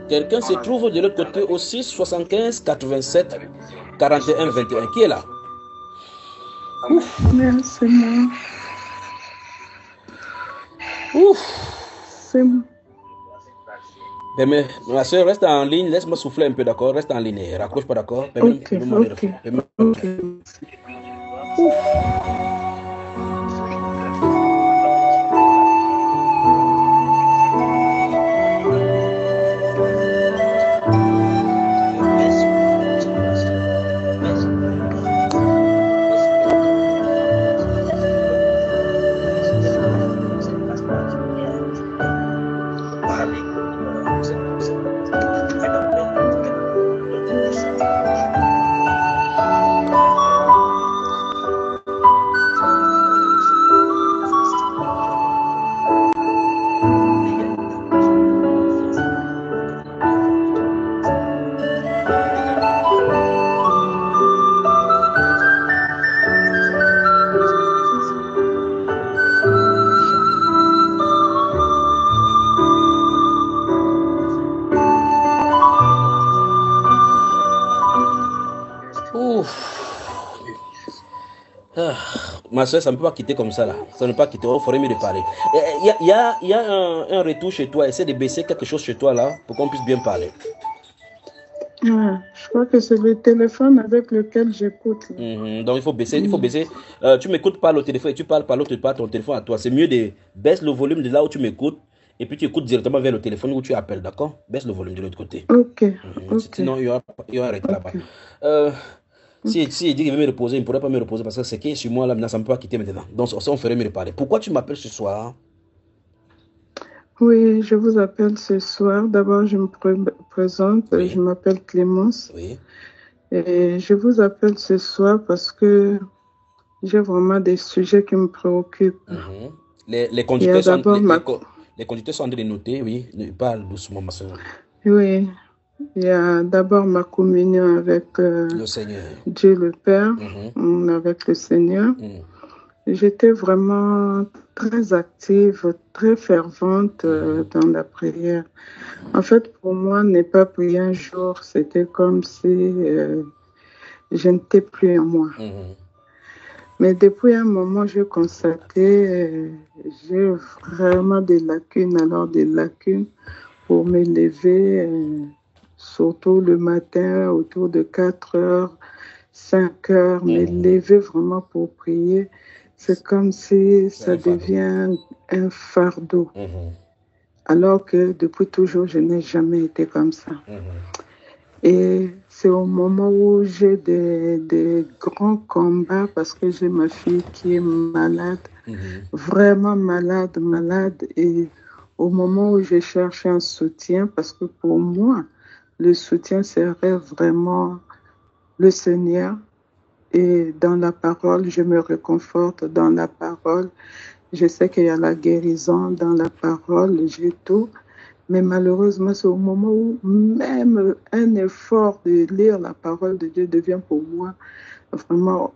Quelqu'un se trouve de l'autre côté au 6 75 87 41 21. Qui est là? Ouf. C'est moi. Ouf. C'est moi. Mais ma soeur, reste en ligne, laisse-moi souffler un peu, d'accord? Reste en ligne, raccroche pas, d'accord? Ok. Ouf. Ma soeur, ça ne peut pas quitter comme ça là. Ça ne peut pas quitter. Il faudrait mieux de parler. Il y a un retour chez toi. Essaie de baisser quelque chose chez toi là pour qu'on puisse bien parler. Je crois que c'est le téléphone avec lequel j'écoute. Donc il faut baisser. Tu m'écoutes par le téléphone et tu parles par ton téléphone à toi. C'est mieux de baisser le volume de là où tu m'écoutes et puis tu écoutes directement vers le téléphone où tu appelles, d'accord? Baisse le volume de l'autre côté. Ok. Sinon, il y aura un arrêté là-bas. Si il dit qu'il veut me reposer, il ne pourrait pas me reposer parce que c'est qui est sur moi là, maintenant, ça ne peut pas quitter maintenant. Donc, ça, on ferait mieux de parler. Pourquoi tu m'appelles ce soir? Oui, je vous appelle ce soir. D'abord, je me présente. Oui. Je m'appelle Clémence. Oui. Et je vous appelle ce soir parce que j'ai vraiment des sujets qui me préoccupent. Les conducteurs sont en train de noter. Oui, parle doucement, ma soeur. Oui. Il y a d'abord ma communion avec le Seigneur. Dieu le Père, avec le Seigneur. J'étais vraiment très active, très fervente dans la prière. En fait, pour moi, ne pas prier un jour, c'était comme si je n'étais plus en moi. Mais depuis un moment, j'ai constaté, j'ai vraiment des lacunes pour me lever, surtout le matin, autour de 4 heures, 5 heures, me lever vraiment pour prier. C'est comme si ça devient un fardeau. Alors que depuis toujours, je n'ai jamais été comme ça. Et c'est au moment où j'ai des grands combats parce que j'ai ma fille qui est malade, vraiment malade. Et au moment où je cherche un soutien, parce que pour moi, le soutien serait vraiment le Seigneur. Et dans la parole, je me réconforte dans la parole. Je sais qu'il y a la guérison dans la parole, j'ai tout. Mais malheureusement, c'est au moment où même un effort de lire la parole de Dieu devient pour moi vraiment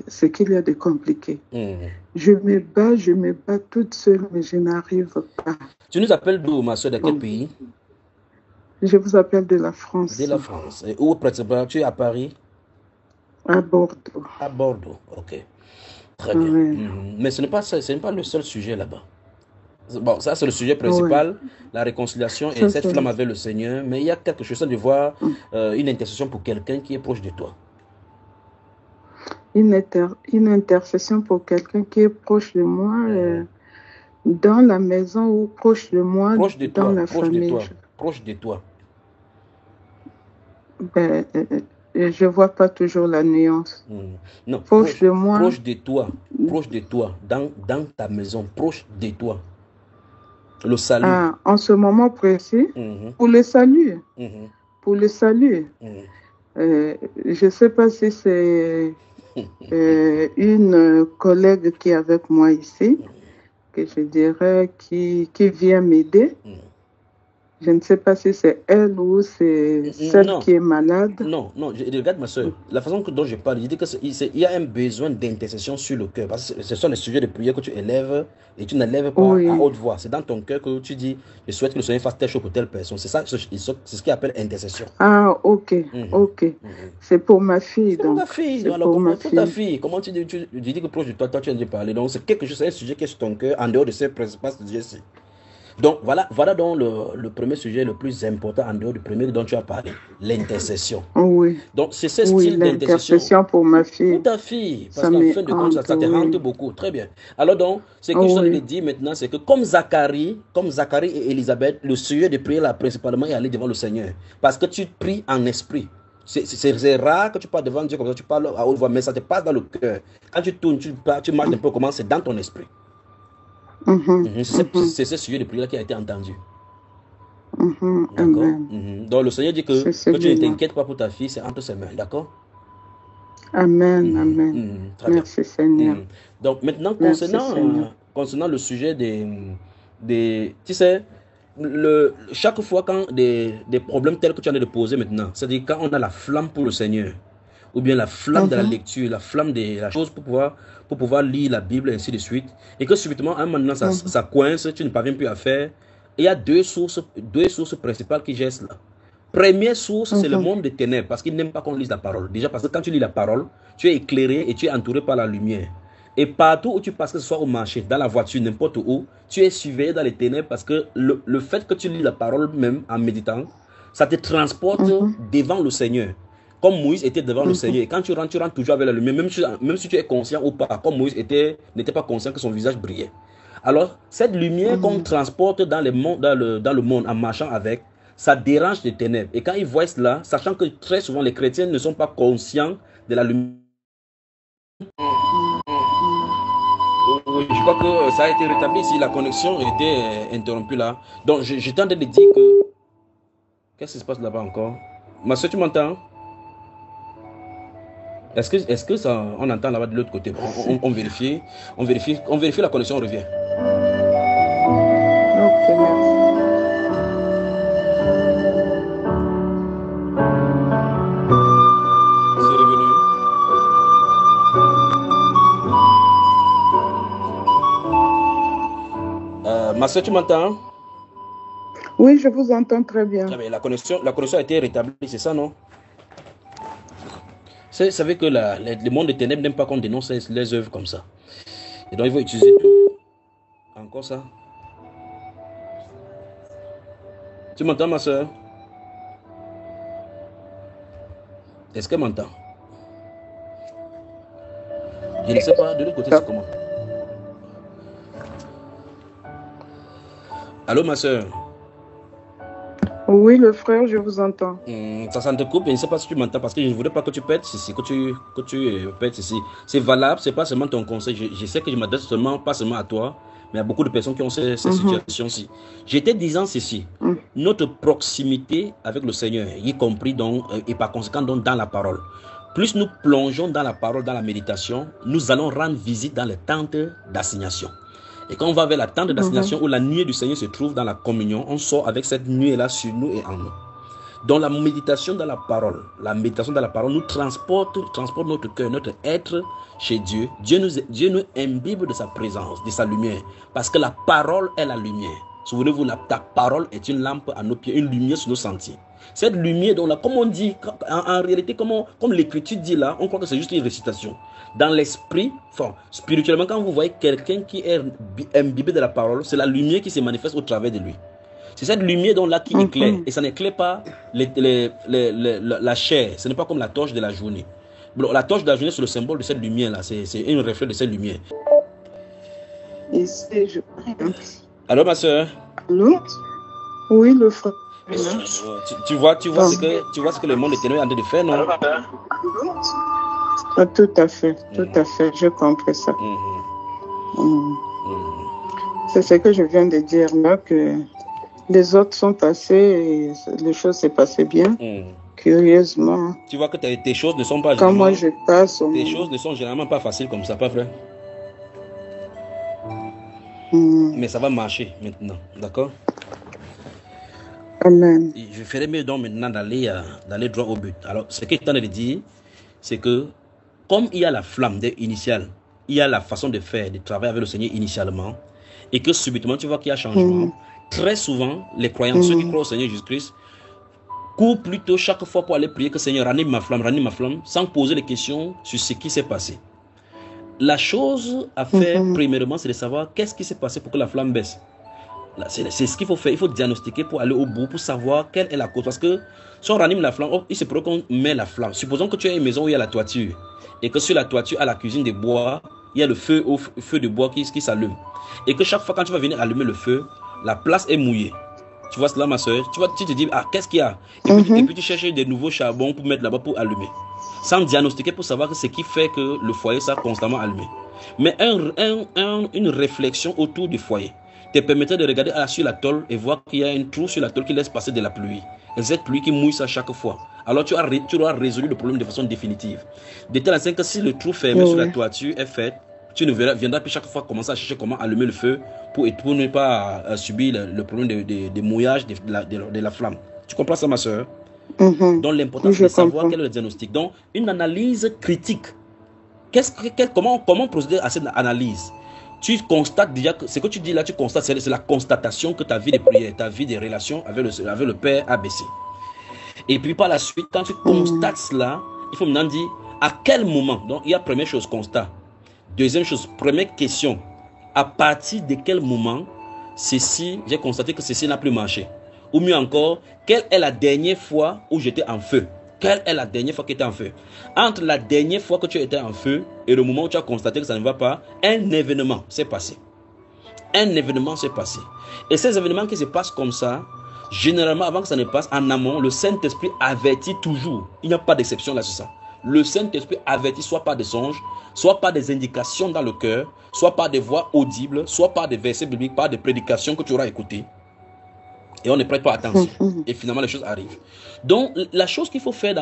ce qu'il y a de compliqué. Je me bats toute seule, mais je n'arrive pas. Tu nous appelles d'où, ma soeur, de quel pays? Je vous appelle de la France. De la France. Et où, principalement, tu es à Paris? À Bordeaux. À Bordeaux, ok. Très bien. Mais ce n'est pas le seul sujet là-bas. Bon, ça c'est le sujet principal, la réconciliation et cette flamme avec le Seigneur. Mais il y a quelque chose de voir une intercession pour quelqu'un qui est proche de toi. Une intercession pour quelqu'un qui est proche de moi, dans la maison ou proche de moi, dans la famille. Proche de toi. Ben, je ne vois pas toujours la nuance. Non, proche de moi. Proche de toi, dans ta maison, proche de toi. Le salut. En ce moment précis, pour le salut. Pour le salut. Je ne sais pas si c'est une collègue qui est avec moi ici, que je dirais qui vient m'aider. Je ne sais pas si c'est elle ou c'est celle qui est malade. Non, regarde ma soeur, la façon dont je parle, je dis qu'il y a un besoin d'intercession sur le cœur. Parce que ce sont les sujets de prière que tu élèves et tu n'élèves pas à haute voix. C'est dans ton cœur que tu dis, je souhaite que le Seigneur fasse telle chose pour telle personne. C'est ça, c'est ce qu'il appelle intercession. Ah, ok, C'est pour ma fille. C'est pour ta fille. Alors, pour ta fille, comment tu dis que proche de toi, tu as déjà parlé. Donc, c'est quelque chose, c'est un sujet qui est sur ton cœur en dehors de ces principaux sujets-ci. Donc, voilà donc le premier sujet le plus important en dehors du premier dont tu as parlé, l'intercession. Oui. Donc, c'est ce style d'intercession pour ma fille. Pour ta fille, parce qu'en fin de compte, ça te hante beaucoup. Très bien. Alors donc, ce que je suis en train de dire maintenant, c'est que comme Zacharie et Élisabeth, le sujet de prière là, principalement, est aller devant le Seigneur. Parce que tu pries en esprit. C'est rare que tu parles devant Dieu comme ça, tu parles à haute voix, mais ça te passe dans le cœur. Quand tu tournes, tu marches un peu comment, c'est dans ton esprit. C'est ce sujet de prière qui a été entendu. D'accord. Donc le Seigneur dit que tu ne t'inquiètes pas pour ta fille, c'est entre ses mains. D'accord. Amen. Merci Seigneur. Donc maintenant, concernant le sujet des tu sais, chaque fois quand des problèmes tels que tu en as de poser maintenant, c'est-à-dire quand on a la flamme pour le Seigneur, ou bien la flamme de la lecture, la flamme de la chose pour pouvoir lire la Bible et ainsi de suite, et que subitement, un moment ça coince, tu ne parviens plus à faire. Il y a deux sources principales qui gèrent cela. Première source, c'est le monde des ténèbres, parce qu'ils n'aiment pas qu'on lise la parole. Déjà, parce que quand tu lis la parole, tu es éclairé et tu es entouré par la lumière. Et partout où tu passes, que ce soit au marché, dans la voiture, n'importe où, tu es surveillé dans les ténèbres parce que le fait que tu lis la parole même en méditant, ça te transporte devant le Seigneur. Comme Moïse était devant le Seigneur. Et quand tu rentres toujours avec la lumière, même si tu es conscient ou pas, comme Moïse n'était pas conscient que son visage brillait. Alors, cette lumière qu'on transporte dans le monde en marchant avec, ça dérange les ténèbres. Et quand ils voient cela, sachant que très souvent les chrétiens ne sont pas conscients de la lumière. Je crois que ça a été rétabli si la connexion était interrompue là. Donc, je tente de dire que... Qu'est-ce qui se passe là-bas encore? Ma soeur, tu m'entends? Est-ce que ça, on entend là-bas de l'autre côté? On vérifie la connexion, on revient. Ok, merci. C'est revenu. Ma soeur, tu m'entends? Oui, je vous entends très bien. Ah, mais la connexion a été rétablie, c'est ça, non? Vous savez que le monde des ténèbres n'aime pas qu'on dénonce les œuvres comme ça. Et donc, il faut utiliser encore ça. Tu m'entends, ma soeur? Est-ce qu'elle m'entend? Je ne sais pas, de l'autre côté, c'est comment? Allô, ma soeur? Oui, le frère, je vous entends. Ça te coupe, je ne sais pas si tu m'entends parce que je ne voudrais pas que tu pètes ceci, que tu pètes ceci. C'est valable, c'est pas seulement ton conseil. Je sais que je m'adresse pas seulement à toi, mais à beaucoup de personnes qui ont ces situations-ci. J'étais disant ceci, notre proximité avec le Seigneur, y compris donc, et par conséquent donc dans la parole. Plus nous plongeons dans la parole, dans la méditation, nous allons rendre visite dans les tentes d'assignation. Et quand on va vers la tente d'assignation où la nuée du Seigneur se trouve dans la communion, on sort avec cette nuée-là sur nous et en nous. Donc la méditation dans la parole nous transporte notre cœur, notre être chez Dieu. Dieu nous imbibe de sa présence, de sa lumière. Parce que la parole est la lumière. Souvenez-vous, ta parole est une lampe à nos pieds, une lumière sur nos sentiers. Cette lumière, donc là, comme on dit, en réalité, comme l'écriture dit là, on croit que c'est juste une récitation. Dans l'esprit, spirituellement, quand vous voyez quelqu'un qui est imbibé de la parole, c'est la lumière qui se manifeste au travers de lui. C'est cette lumière donc là qui éclaire. Et ça n'éclaire pas la chair. Ce n'est pas comme la torche de la journée. Bon, la torche de la journée, c'est le symbole de cette lumière-là. C'est un reflet de cette lumière. Allô, ma soeur? Allô? Oui, le frère. Tu vois ce que le monde est en train de faire, non? Tout à fait, je comprends ça. C'est ce que je viens de dire là, que les autres sont passés et les choses s'est passées bien. Curieusement. Tu vois que tes choses ne sont pas quand moi je passe. Tes choses ne sont généralement pas faciles comme ça, pas vrai? Mais ça va marcher maintenant, d'accord? Amen. Je ferais mieux donc maintenant d'aller droit au but. Alors, ce qu'il est en train de dire, c'est que comme il y a la flamme initiale, il y a la façon de faire, de travailler avec le Seigneur initialement, et que subitement tu vois qu'il y a changement, très souvent, les croyants, ceux qui croient au Seigneur Jésus-Christ, courent plutôt chaque fois pour aller prier que Seigneur, ranime ma flamme, sans poser les questions sur ce qui s'est passé. La chose à faire, premièrement, c'est de savoir qu'est-ce qui s'est passé pour que la flamme baisse. C'est ce qu'il faut faire. Il faut diagnostiquer pour aller au bout, pour savoir quelle est la cause. Parce que si on ranime la flamme, il se pourrait qu'on met la flamme. Supposons que tu as une maison où il y a la toiture, et que sur la toiture, à la cuisine de bois, il y a le feu de bois qui s'allume. Et que chaque fois quand tu vas venir allumer le feu, la place est mouillée. Tu vois cela, ma soeur? Tu te dis, qu'est-ce qu'il y a? Et puis tu cherches des nouveaux charbons pour mettre là-bas pour allumer. Sans diagnostiquer pour savoir ce qui fait que le foyer soit constamment allumé. Mais une réflexion autour du foyer te permettrait de regarder sur la tôle et voir qu'il y a un trou sur la tôle qui laisse passer de la pluie. Et cette pluie qui mouille ça chaque fois. Alors tu auras résolu le problème de façon définitive. De telle sorte que si le trou fermé sur la toiture est fait, tu ne viendras plus chaque fois commencer à chercher comment allumer le feu pour ne pas subir le problème de mouillage de la flamme. Tu comprends ça, ma soeur? Donc l'important c'est de savoir quel est le diagnostic. Donc une analyse critique. Comment procéder à cette analyse? Tu constates déjà que ce que tu dis là, tu constates, c'est la constatation que ta vie de prière, ta vie de relation avec le Père a baissé. Et puis par la suite, quand tu constates cela, il faut maintenant dire à quel moment. Donc il y a première chose, constat. Deuxième chose, première question. À partir de quel moment j'ai constaté que ceci n'a plus marché? Ou mieux encore, quelle est la dernière fois où j'étais en feu? Quelle est la dernière fois que tu étais en feu? Entre la dernière fois que tu étais en feu et le moment où tu as constaté que ça ne va pas, un événement s'est passé. Un événement s'est passé. Et ces événements qui se passent comme ça, généralement, avant que ça ne passe, en amont, le Saint-Esprit avertit toujours. Il n'y a pas d'exception là sur ça. Le Saint-Esprit avertit soit par des songes, soit par des indications dans le cœur, soit par des voix audibles, soit par des versets bibliques, par des prédications que tu auras écoutées. Et on ne prête pas attention. Et finalement, les choses arrivent. Donc, la chose qu'il faut faire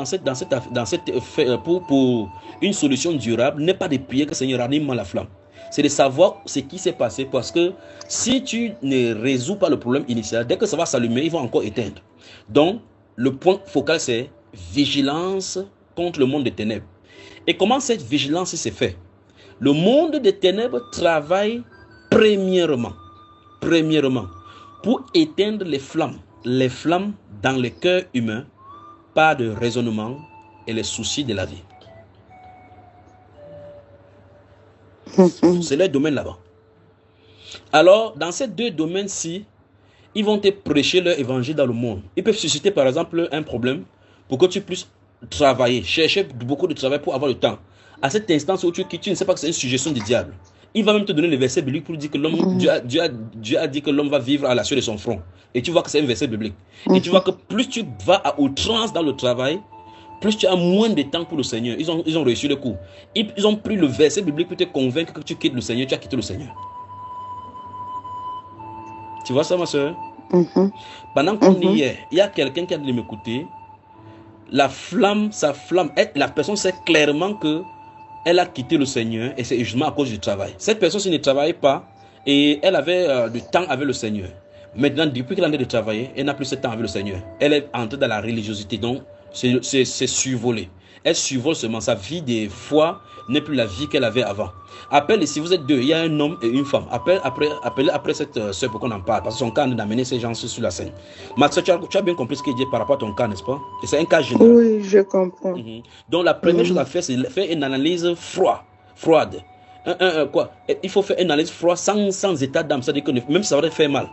pour une solution durable n'est pas de prier que Seigneur ranime la flamme. C'est de savoir ce qui s'est passé. Parce que si tu ne résous pas le problème initial, dès que ça va s'allumer, ils vont encore éteindre. Donc, le point focal, c'est vigilance contre le monde des ténèbres. Et comment cette vigilance s'est faite? Le monde des ténèbres travaille premièrement, pour éteindre les flammes dans le cœur humain par le raisonnement et les soucis de la vie. C'est leur domaine là-bas. Alors, dans ces deux domaines-ci, ils vont te prêcher leur évangile dans le monde. Ils peuvent susciter par exemple un problème pour que tu puisses travailler, chercher beaucoup de travail pour avoir le temps. À cette instance où tu ne sais pas que c'est une suggestion du diable. Il va même te donner le verset biblique pour dire que l'homme, Dieu a dit que l'homme va vivre à la sueur de son front. Et tu vois que c'est un verset biblique. Et tu vois que plus tu vas à outrance dans le travail, plus tu as moins de temps pour le Seigneur. Ils ont réussi le coup. Ils ont pris le verset biblique pour te convaincre que tu quittes le Seigneur. Tu as quitté le Seigneur. Tu vois ça, ma soeur? Pendant qu'on y est, il y a quelqu'un qui a de m'écouter. Sa flamme, la personne sait clairement que elle a quitté le Seigneur et c'est justement à cause du travail. Cette personne ne travaille pas et elle avait du temps avec le Seigneur. Maintenant, depuis qu'elle a de travailler, elle n'a plus ce temps avec le Seigneur. Elle est entrée dans la religiosité, donc c'est survolé. Elle survole seulement. Sa vie de foi n'est plus la vie qu'elle avait avant. Appelle, si vous êtes deux, il y a un homme et une femme. Appelez après cette soeur pour qu'on en parle. Parce que son cas d'amener ces gens sur la scène. Ma soeur, tu as bien compris ce qu'il dit par rapport à ton cas, n'est-ce pas? Et c'est un cas général. Oui, je comprends. Donc la première chose à faire, c'est faire une analyse froide. Il faut faire une analyse froide sans état d'âme. C'est-à-dire que même si ça va te faire mal.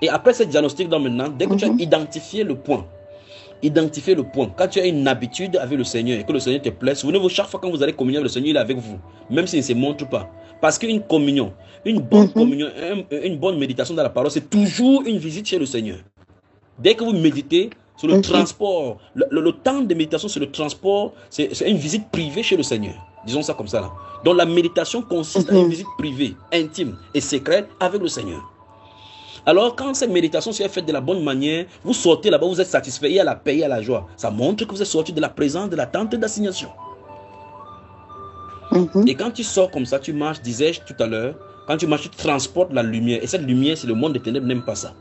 Et après ce diagnostic, maintenant, dès que tu as identifié le point, quand tu as une habitude avec le Seigneur et que le Seigneur te plaît, souvenez-vous, chaque fois que vous allez communier avec le Seigneur, il est avec vous, même s'il ne se montre pas. Parce qu'une communion, une bonne communion, une bonne méditation dans la parole, c'est toujours une visite chez le Seigneur. Dès que vous méditez sur le transport, le temps de méditation sur le transport, c'est une visite privée chez le Seigneur. Disons ça comme ça là. Donc la méditation consiste à une visite privée, intime et secrète avec le Seigneur. Alors, quand cette méditation est faite de la bonne manière, vous sortez là-bas, vous êtes satisfait, il y a la paix, il y a la joie. Ça montre que vous êtes sorti de la présence de la tente d'assignation. Et quand tu sors comme ça, tu marches, disais-je tout à l'heure, quand tu marches, tu transportes la lumière. Et cette lumière, c'est le monde des ténèbres, n'aime pas ça.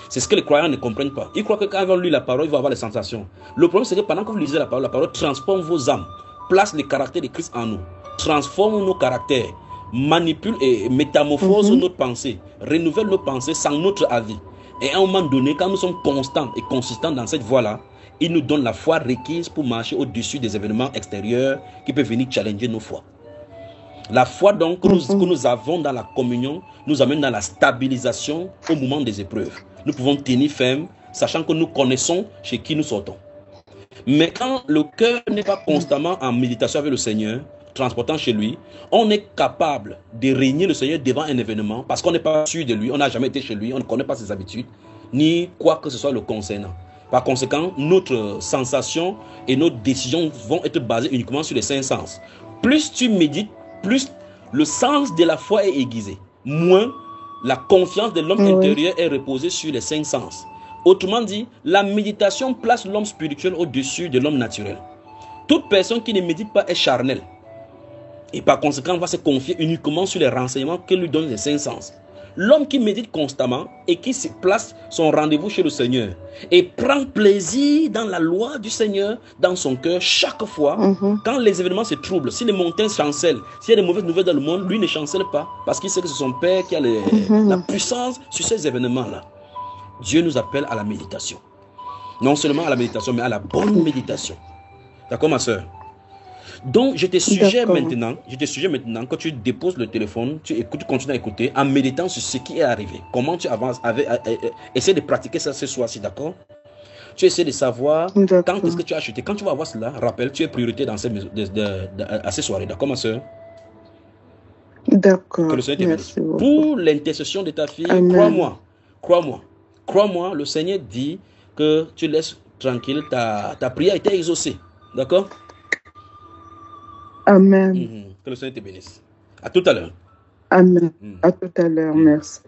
C'est ce que les croyants ne comprennent pas. Ils croient que quand ils vont lire la parole, ils vont avoir les sensations. Le problème, c'est que pendant que vous lisez la parole transforme vos âmes, place les caractères de Christ en nous, transforme nos caractères, manipule et métamorphose notre pensée, renouvelle nos pensées sans notre avis. Et à un moment donné, quand nous sommes constants et consistants dans cette voie-là, il nous donne la foi requise pour marcher au-dessus des événements extérieurs qui peuvent venir challenger nos foi. La foi donc que nous avons dans la communion nous amène dans la stabilisation au moment des épreuves. Nous pouvons tenir ferme, sachant que nous connaissons chez qui nous sortons. Mais quand le cœur n'est pas constamment en méditation avec le Seigneur, transportant chez lui, on est capable de régner le Seigneur devant un événement parce qu'on n'est pas sûr de lui, on n'a jamais été chez lui, on ne connaît pas ses habitudes, ni quoi que ce soit le concernant. Par conséquent, notre sensation et nos décisions vont être basées uniquement sur les 5 sens. Plus tu médites, plus le sens de la foi est aiguisé, moins la confiance de l'homme intérieur est reposée sur les 5 sens. Autrement dit, la méditation place l'homme spirituel au-dessus de l'homme naturel. Toute personne qui ne médite pas est charnelle. Et par conséquent, va se confier uniquement sur les renseignements que lui donnent les 5 sens. L'homme qui médite constamment et qui se place son rendez-vous chez le Seigneur et prend plaisir dans la loi du Seigneur dans son cœur chaque fois, quand les événements se troublent, si les montagnes chancellent, s'il y a des mauvaises nouvelles dans le monde, lui ne chancelle pas parce qu'il sait que c'est son Père qui a la puissance sur ces événements-là. Dieu nous appelle à la méditation. Non seulement à la méditation, mais à la bonne méditation. D'accord, ma soeur? Donc, je te suggère maintenant que tu déposes le téléphone, tu continues à écouter en méditant sur ce qui est arrivé. Comment tu avances essaie de pratiquer ça ce soir-ci, d'accord? Tu essaies de savoir quand est-ce que tu as acheté. Quand tu vas voir cela, rappelle, tu es priorité dans à ces soirées, d'accord, ma soeur? D'accord. Que le Seigneur te bénisse. Pour l'intercession de ta fille, crois-moi, le Seigneur dit que tu laisses tranquille, ta prière a été exaucée, d'accord? Amen. Que le Seigneur te bénisse. À tout à l'heure. Amen. À tout à l'heure. Merci.